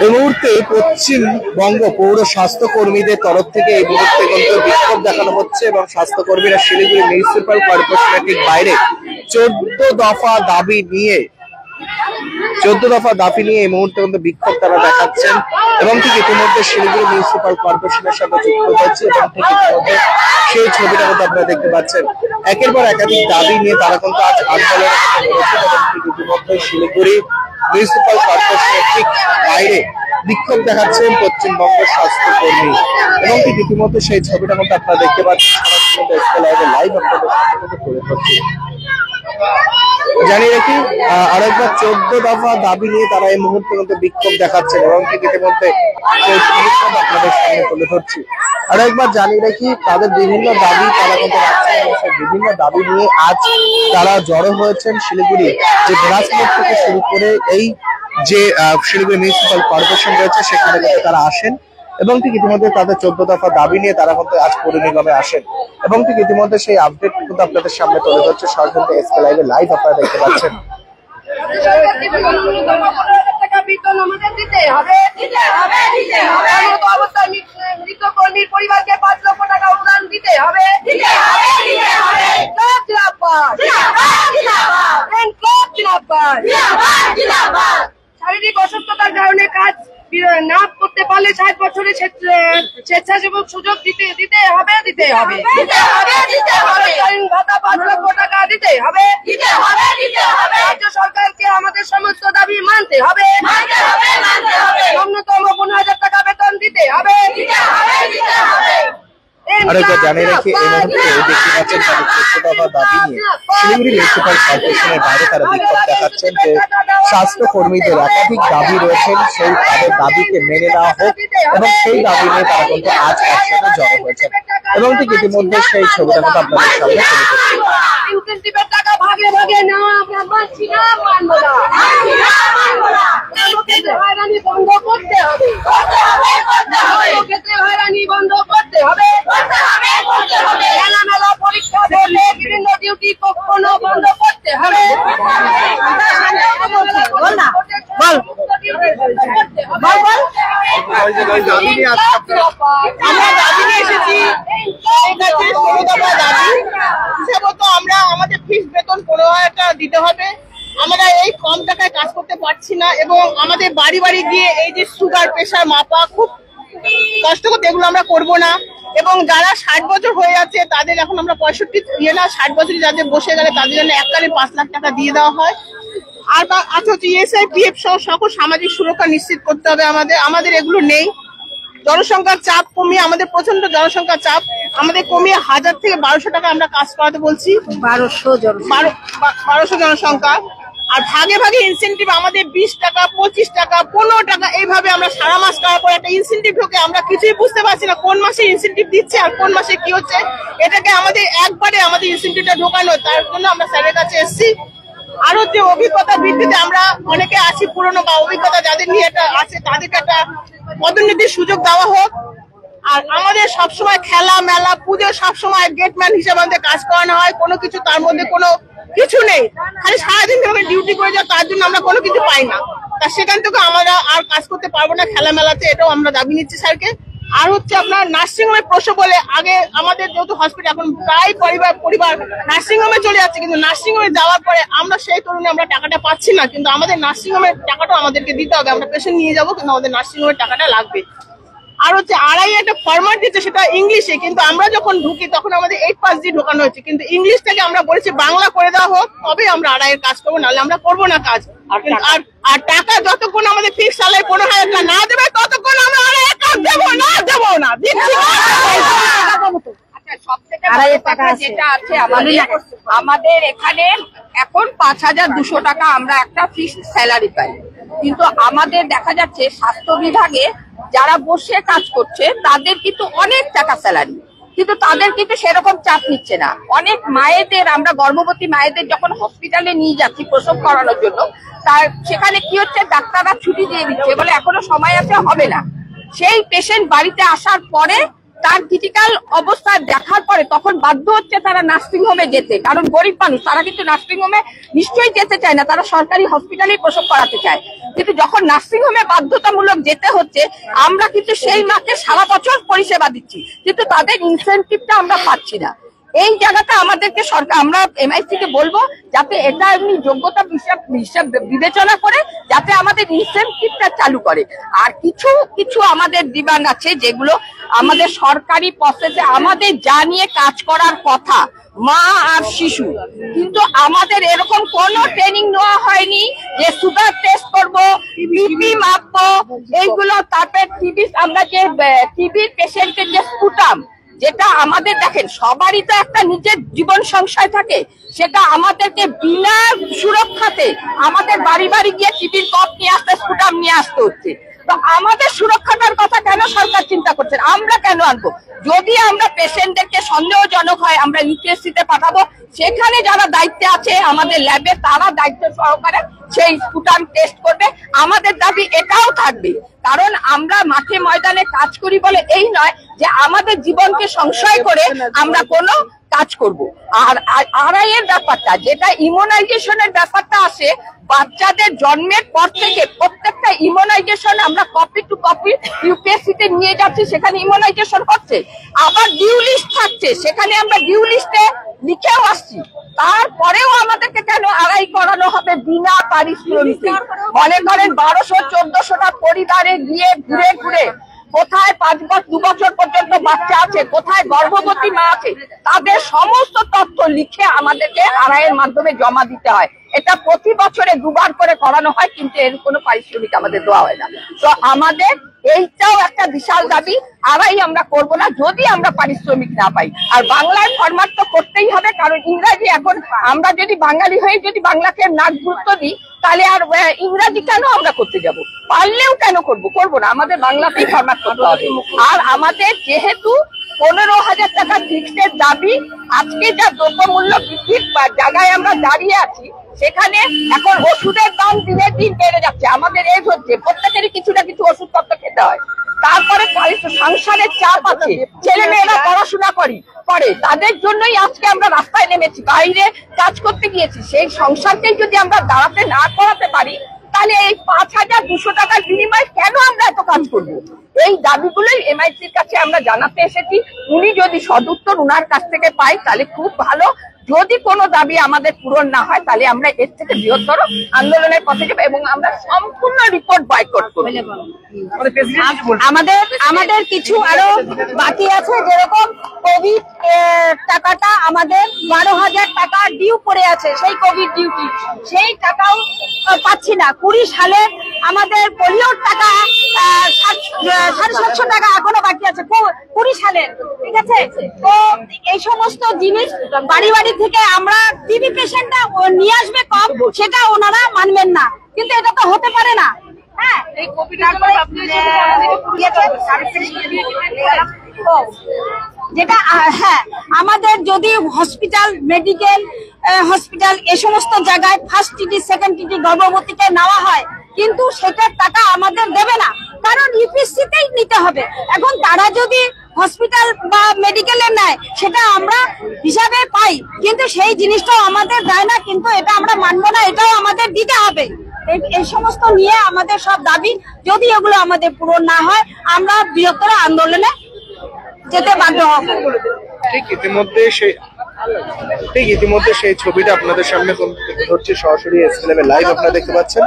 এই মুহূর্তে পশ্চিমবঙ্গ পৌর স্বাস্থ্য কর্মীদের তরফ থেকে এই মুহূর্তে কিন্তু বিক্ষোভ দেখানো হচ্ছে এবং স্বাস্থ্যকর্মীরা শিলিগুড়ি মিউনিসিপ্যাল কর্পোরেশনের ঠিক বাইরে 14 দফা দাবি নিয়ে এই মুহূর্তে কিন্তু বিক্ষোভ তারা দেখাচ্ছেন এবং ঠিক ইতিমধ্যে শিলিগুড়ি মিউনিসিপ্যাল কর্পোরেশনের সাথে যুক্ত হচ্ছে এবং ঠিক ইতিমধ্যে সেই ছবিটা কিন্তু আপনারা দেখতে পাচ্ছেন। একের পর একাধিক দাবি নিয়ে তারা কিন্তু আজ আন্দোলনে নেমেছে এবং ঠিক ইতিমধ্যে শিলিগুড়ি মিউনিসিপ্যাল কর্পোরেশনের ঠিক বাইরে বিক্ষোভ দেখাচ্ছেন পশ্চিমবঙ্গ স্বাস্থ্যকর্মী এবং ঠিক ইতিমধ্যে সেই ছবিটা কিন্তু আপনারা দেখতে পাচ্ছেন। লাইভ আপনাদের সাথে তুলে ধরছি। জানিয়ে রাখি আরেকবার 14 দফা দাবি নিয়ে তারা এই মুহূর্তে কিন্তু বিক্ষোভ দেখাচ্ছেন এবং ঠিক ইতিমধ্যে সেই বিক্ষোভ আপনাদের সামনে তুলে ধরছি। আরেকবার জানিয়ে রাখি তাদের বিভিন্ন দাবি তারা কিন্তু রাখছেন এবং সেই বিভিন্ন দাবি নিয়ে আজ তারা জড়ো হয়েছেন শিলিগুড়ি যে দিনাজপুর থেকে শুরু করে এই যে শিলিগুড়ি মিউনিসিপ্যাল কর্পোরেশন রয়েছে সেখানে কিন্তু তারা আসেন এবং ঠিক ইতিমধ্যে তাদের 14 দফা দাবি নিয়ে তারা কিন্তু আজ পৌর নিগমে আসেন এবং ঠিক ইতিমধ্যে সেই আপডেট কিন্তু আপনাদের সামনে তুলে ধরছে সরাসরি এসকে লাইভে লাইভ আপনারা দেখতে পাচ্ছেন। পরিবারকে 5 লক্ষ টাকা অনুদান দিতে হবে। শারীরিক অসুস্থতার কারণে কাজ না করতে পারলে 60 বছরের স্বেচ্ছাসেবক সুযোগ দিতে হবে। ভাতা 5 লক্ষ টাকা দিতে হবে। রাজ্য সরকারকে আমাদের সমস্ত দাবি মানতে হবে। ন্যূনতম 15,000 টাকা বেতন দিতে হবে। আরেকবার জানিয়ে রাখি এই মুহূর্তে দেখতে পাচ্ছেন তাদের 14 দফা দাবি নিয়ে শিলিগুড়ি মিউনিসিপ্যাল কর্পোরেশনের বাইরে তারা বিক্ষোভ দেখাচ্ছেন যে স্বাস্থ্য কর্মীদের একাধিক দাবি রয়েছেন সেই তাদের দাবিকে মেনে নেওয়া হোক এবং সেই দাবি নিয়ে তারা কিন্তু আজ একসাথে জড়ো হয়েছেন এবং ঠিক ইতিমধ্যে সেই ছবিটা কিন্তু আপনাদের সামনে তুলে ধরছি। টাকা ভাগে ভাগে নেওয়া আমরা মানছি না, মানবো না। হয়রানি বন্ধ করতে হবে। হয়রানি বন্ধ করতে হবে। মেলা পরীক্ষা বলে বিভিন্ন ডিউটি কখনো বন্ধ করতে হবে। আমরা দাবি নিয়ে এসেছি আমরা আমাদের ফিক্স বেতন 15,000 টাকা দিতে হবে। আমরা এই কম টাকায় কাজ করতে পারছি না এবং আমাদের বাড়ি বাড়ি গিয়ে এই যে সুগার প্রেশার মাপা খুব কষ্ট করতে, এগুলো আমরা করবো না। এবং যারা 60 বছর হয়ে যাচ্ছে তাদের এখন আমরা 65 60 বছরই যাদের বসে গেলে তাদের জন্য এককালে 5 লাখ টাকা দিয়ে দেওয়া হয়। আর হচ্ছে ESI PF সহ সকল সামাজিক সুরক্ষা নিশ্চিত করতে হবে। আমাদের এগুলো নেই। জনসংখ্যার চাপ কমিয়ে, আমাদের প্রচন্ড জনসংখ্যার চাপ, আমাদের কমিয়ে 1000 থেকে 1200 টাকা আমরা কাজ করাতে বলছি। 1200 জনসংখ্যা। আর ভাগে ভাগে ইনসেন্টিভ আমাদের 20 টাকা 25 টাকা 15 টাকা এইভাবে আমরা সারা মাস করার পর একটা ইনসেন্টিভ ঢোকে। আমরা কিছুই বুঝতে পারছি না কোন মাসে ইনসেন্টিভ দিচ্ছে আর কোন মাসে কি হচ্ছে। এটাকে আমাদের একবারে আমাদের ইনসেন্টিভটা ঢোকানো, তার জন্য আমরা স্যারের কাছে এসেছি। আর হচ্ছে অভিজ্ঞতা ভিত্তিতে আমরা অনেকে আছি পুরনো বা অভিজ্ঞতা যাদের নিয়ে এটা আছে তাদেরকে একটা পদোন্নতির সুযোগ দেওয়া হোক। আর আমাদের সবসময় খেলা মেলা পুজো সবসময় গেটম্যান হিসেবে আমাদের কাজ করানো হয়, কোনো কিছু তার মধ্যে কোনো কিছু নেই, খালি সারাদিন ধরে ডিউটি করে যাও, তার জন্য আমরা কোনো কিছু পাই না। তা সেখান থেকে আমরা আর কাজ করতে পারবো না খেলা মেলাতে, এটাও আমরা দাবি নিচ্ছি স্যারকে। আর হচ্ছে আপনার নার্সিং হোমে প্রসব বলে আগে আমাদের যেহেতু হসপিটাল এখন প্রায় পরিবার নার্সিং হোমে চলে যাচ্ছে, কিন্তু নার্সিং হোমে যাওয়ার পরে আমরা সেই তরুণে আমরা টাকাটা পাচ্ছি না, কিন্তু আমাদের নার্সিং হোমের টাকাটা আমাদেরকে দিতে হবে। আমরা পেশেন্ট নিয়ে যাবো কিন্তু আমাদের নার্সিং হোমের টাকাটা লাগবে। আর হচ্ছে আড়াই একটা ফরম্যাট দিচ্ছে সেটা ইংলিশে, কিন্তু আমরা যখন ঢুকি তখন আমাদের 8 পাস দিয়ে ঢোকানো হয়েছে, কিন্তু ইংলিশ থেকে আমরা বলেছি বাংলা করে দেওয়া হোক তবে আমরা আড়াইয়ের কাজ করবো, নাহলে আমরা করবো না কাজ। আর টাকা যতক্ষণ আমাদের ফিক্স স্যালারি 15,000 টাকা না দেবে ততক্ষণ আমরা আড়াইয়ের কাজ দেবো না দিচ্ছি। যেটা আছে আমাদের এখানে এখন 5,200 টাকা আমরা একটা ফিক্সড স্যালারি পাই, কিন্তু আমাদের দেখা যাচ্ছে স্বাস্থ্য বিভাগে যারা বসে কাজ করছে তাদের কিন্তু অনেক টাকা স্যালারি, কিন্তু তাদের কিন্তু সেরকম চাপ নিচ্ছে না। অনেক মায়েদের, আমরা গর্ভবতী মায়েদের যখন হসপিটালে নিয়ে যাচ্ছি প্রসব করানোর জন্য, তার সেখানে কি হচ্ছে ডাক্তাররা ছুটি দিয়ে দিচ্ছে বলে এখনো সময় আছে, হবে না। সেই পেশেন্ট বাড়িতে আসার পরে তার ক্রিটিক্যাল অবস্থা দেখার পরে তখন বাধ্য হচ্ছে তারা নার্সিং হোমে যেতে, কারণ গরিব মানুষ তারা কিন্তু নার্সিং হোমে নিশ্চয়ই যেতে চায় না, তারা সরকারি হসপিটালেই প্রসব করাতে চায়। কিন্তু যখন নার্সিং হোমে বাধ্যতামূলক যেতে হচ্ছে আমরা কিন্তু সেই মাকে সারা বছর পরিষেবা দিচ্ছি, কিন্তু তাদের ইনসেনটিভটা আমরা পাচ্ছি না। এই জায়গাটা আমাদেরকে সরকার, আমরা এমআইসি কে বলবো যাতে এটা এমনি যোগ্যতা হিসাব বিবেচনা করে যাতে আমাদের ইনসেনটিভটা চালু করে। আর কিছু আমাদের ডিমান্ড আছে যেগুলো আমাদের সরকারি প্রসেসে আমাদের যা নিয়ে কাজ করার কথা, মা আর শিশু, কিন্তু আমাদের এরকম কোনো ট্রেনিং নেওয়া হয়নি যে সুগার টেস্ট করব, বিপি মাপবো এইগুলো। তারপর টিবি, আমরা যে টিবির পেশেন্টের যে স্পুটাম, যেটা আমাদের দেখেন সবারই তো একটা নিজের জীবন সংশয় থাকে, সেটা আমাদেরকে বিনা সুরক্ষাতে আমাদের বাড়ি বাড়ি গিয়ে টিবির কপ নিয়ে আসতে, স্পুটাম নিয়ে আসতে হচ্ছে। তো আমাদের সুরক্ষাটার কথা কেন সরকার চিন্তা করছেন? আমরা কেন আনবো? যদি আমরা পেশেন্টদেরকে সন্দেহজনক হয় আমরা ইউপিএসসি তে পাঠাবো, সেখানে যারা দায়িত্বে আছে আমাদের ল্যাবে তারা দায়িত্ব সহকারে সেই স্পুটাম টেস্ট করবে। আমাদের দাবি এটাও থাকবে, কারণ আমরা মাঠে ময়দানে কাজ করি বলে এই নয় যে আমাদের জীবনকে সংশয় করে আমরা কোনো কাজ করব। আর আরআই এর ব্যাপারটা, যেটা ইমিউনাইজেশনের ব্যাপারটা আসে, বাচ্চাদের জন্মের পর থেকে প্রত্যেকটা ইমিউনাইজেশন আমরা কপি টু কপি ইউপিএসসি তে নিয়ে যাচ্ছি, সেখানে ইমিউনাইজেশন হচ্ছে। আবার ডিউ লিস্ট থাকছে, সেখানে আমরা ডিউ লিস্টে লিখেও আসছি। তারপরেও আমাদেরকে কেন আড়াই করানো হবে বিনা পারিশ্রমিকে? মনে করেন 1200-1400টা পরিবারে গিয়ে ঘুরে ঘুরে কোথায় 2 বছর পর্যন্ত বাচ্চা আছে, কোথায় গর্ভবতী মা আছে, তাদের সমস্ত তথ্য লিখে আমাদেরকে আড়াইয়ের মাধ্যমে জমা দিতে হয়। এটা প্রতি বছরে 2 বার করে করানো হয়, কিন্তু এর কোনো পারিশ্রমিক আমাদের দেওয়া হয় না। তো আমাদের এইটাও একটা বিশাল দাবি, আড়াই আমরা করব না যদি আমরা পারিশ্রমিক না পাই। আর বাংলায় ফরম্যাট তো করতেই হবে, কারণ ইংরাজি এখন আমরা যদি বাঙালি হয়ে যদি বাংলাকে না গুরুত্ব দিই, তাহলে আর ইংরাজি কেন আমরা করতে যাব? পারলেও কেন করব না, আমাদের বাংলাতেই ফরম্যাট করতে হবে। আর আমাদের যেহেতু 15,000 টাকা ফিক্সড দাবি, আজকে যা দ্রব্যমূল্য বৃদ্ধির জায়গায় আমরা দাঁড়িয়ে আছি, সেখানে এখন ওষুধের দাম দিনের দিন বেড়ে যাচ্ছে। আমাদের এজ হচ্ছে, প্রত্যেকেরই কিছু না কিছু ওষুধপত্র খেতে হয়। তারপরে সংসারের চাপ আছে, ছেলে মেয়েরা পড়াশোনা করে, তাদের জন্যই আজকে আমরা রাস্তায় নেমেছি, বাইরে কাজ করতে গিয়েছি। সেই সংসারকেই যদি আমরা দাঁড়াতে না করাতে পারি, তাহলে এই 5,200 টাকার বিনিময়ে কেন আমরা এত কাজ করবো? এই দাবিগুলোই এমআইসির কাছে আমরা জানাতে এসেছি। উনি যদি সদুত্তর উনার কাছ থেকে পাই তাহলে খুব ভালো। যদি কোনো দাবি আমাদের পূরণ না হয় তাহলে আমরা এর থেকে বৃহত্তর আন্দোলনের পথে যাবো এবং আমরা সম্পূর্ণ রিপোর্ট বয়কট করব। আমাদের কিছু আরো বাকি আছে, যেরকম কোভিড টাকাটা আমাদের 12,000 টাকা ডিউ পড়ে আছে, সেই কোভিড ডিউটি, সেই টাকাও পাচ্ছি না। 20 সালে আমাদের পোলিওর টাকা 750 টাকা এখনো বাকি আছে 20 সালের, ঠিক আছে? তো এই সমস্ত জিনিস বাড়ি বাড়ি থেকে আমরা টিবি পেশেন্টটা নিয়ে আসবে কম, সেটা ওনারা মানবেন না, কিন্তু এটা তো হতে পারে না। হ্যাঁ, এই কোভিড যেটা হ্যাঁ, আমাদের যদি হসপিটাল, মেডিকেল হসপিটাল এ সমস্ত জায়গায় ফার্স্ট টিটি, সেকেন্ড টিটি গর্ভবতীকে নেওয়া হয়, কিন্তু সেটার টাকা আমাদের দেবে না, কারণ ইউপিএসসি তেই নিতে হবে। এখন তারা যদি হসপিটাল বা মেডিকেলে নেয় সেটা আমরা হিসাবে পাই, কিন্তু সেই জিনিসটাও আমাদের দেয় না, কিন্তু এটা আমরা মানবো না, এটাও আমাদের দিতে হবে। এই সমস্ত নিয়ে আমাদের সব দাবি, যদি এগুলো আমাদের পূরণ না হয় আমরা বৃহত্তর আন্দোলনে যেতে বাধ্য হব। ঠিক ইতিমধ্যে সেই ছবিটা আপনাদের সামনে হচ্ছে সরাসরি এসকেলেভে লাইভ আপনারা দেখতে পাচ্ছেন।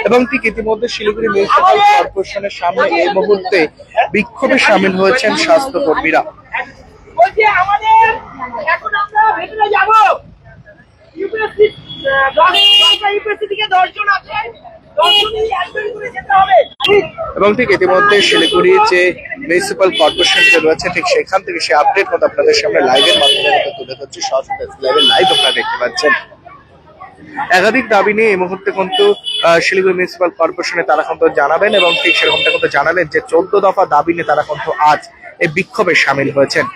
এবং ঠিক ইতিমধ্যে শিলিগুড়ি মিউনিসিপাল কর্পোরেশনের সামনে এই মুহূর্তে বিক্ষোভে সামিল হয়েছেন স্বাস্থ্যকর্মীরা। এবং ঠিক ইতিমধ্যে শিলিগুড়ি যে মিউনিসিপাল কর্পোরেশন রয়েছে ঠিক সেখান থেকে সে আপডেট মতো আপনাদের সামনে লাইভের মাধ্যমে তুলে ধরছি, সরাসরি লাইভ আপনারা দেখতে পাচ্ছেন। একাধিক দাবি নিয়ে এই মুহূর্তে কিন্তু শিলিগুড়ি মিউনিসিপাল কর্পোরেশনে তারা কিন্তু জানাবেন এবং ঠিক সেরকমটা কিন্তু জানালেন যে 14 দফা দাবি নিয়ে তারা কিন্তু আজ এই বিক্ষোভে সামিল হয়েছেন।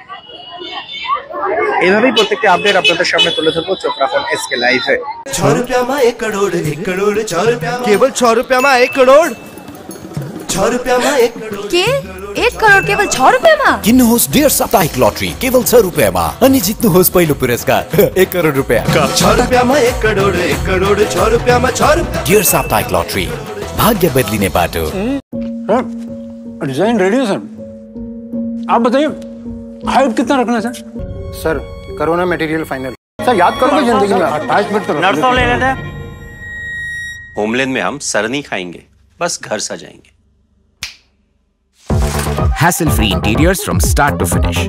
এইভাবেই প্রত্যেকটি আপডেট আপনাদের সামনে তুলে ধরবো, চোখ রাখুন এসকে লাইভে। 6 रुपया में 1 करोड़ 1 करोड़ 6 रुपया केवल 6 रुपया में 1 करोड़ 6 रुपया में 1 करोड़ के 1 करोड़ केवल 6 रुपया में किन्नुहोस् डेढ साप्ताहिक लटरी केवल 6 रुपयामा अनि जित्नुहोस् पहिलो पुरस्कार 1 करोड रुपैयाँ। 6 रुपया में 1 करोड़ 6 रुपया में 6 रुपया डेढ साप्ताहिक लटरी भाग्य बदलीने पाठो। डिजाइन रेडी है सर, आप बताइए हाइट कितना रखना है सर? करो ना मटेरियल फाइनल। सर याद करो जिंदगी में 28 मिनट तो नर्सों ले लेते हैं। होमलैंड में हम सर नहीं खाएंगे, बस घर सजाएंगे। Hassle-free interiors from start to finish.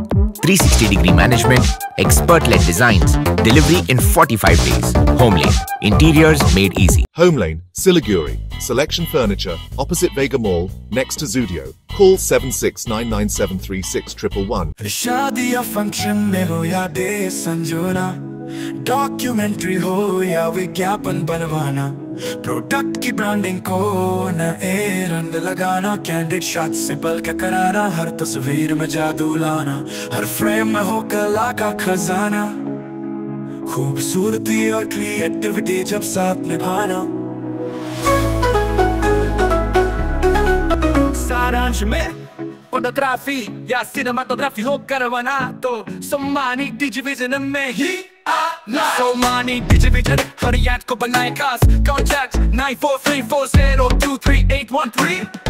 360-degree management, expert-led designs, delivery in 45 days. Homelane, interiors made easy. Homelane, Siliguri, Selection Furniture, opposite Vega Mall, next to Zudio. Call 7699736111. शादी या फंक्शन में हो या दे संजोना, डॉक्यूमेंट्री हो या विज्ञापन बनवाना, प्रोडक्ट की ब्रांडिंग को नए रंग लगाना, कैंडिड शॉट से बल्कि कराना, हर तस्वीर में जादू लाना, हर फ्रेम में हो कला का खजाना, खूबसूरती और क्रिएटिविटी जब साथ निभाना। सारांश में फोटोग्राफी या सिनेमाटोग्राफी हो करवाना, तो सम्मानित डिजिविजन में ही आना। सम्मानित डिजिविजन हर याद को बनाए खास। कॉन्टैक्ट 9434023813।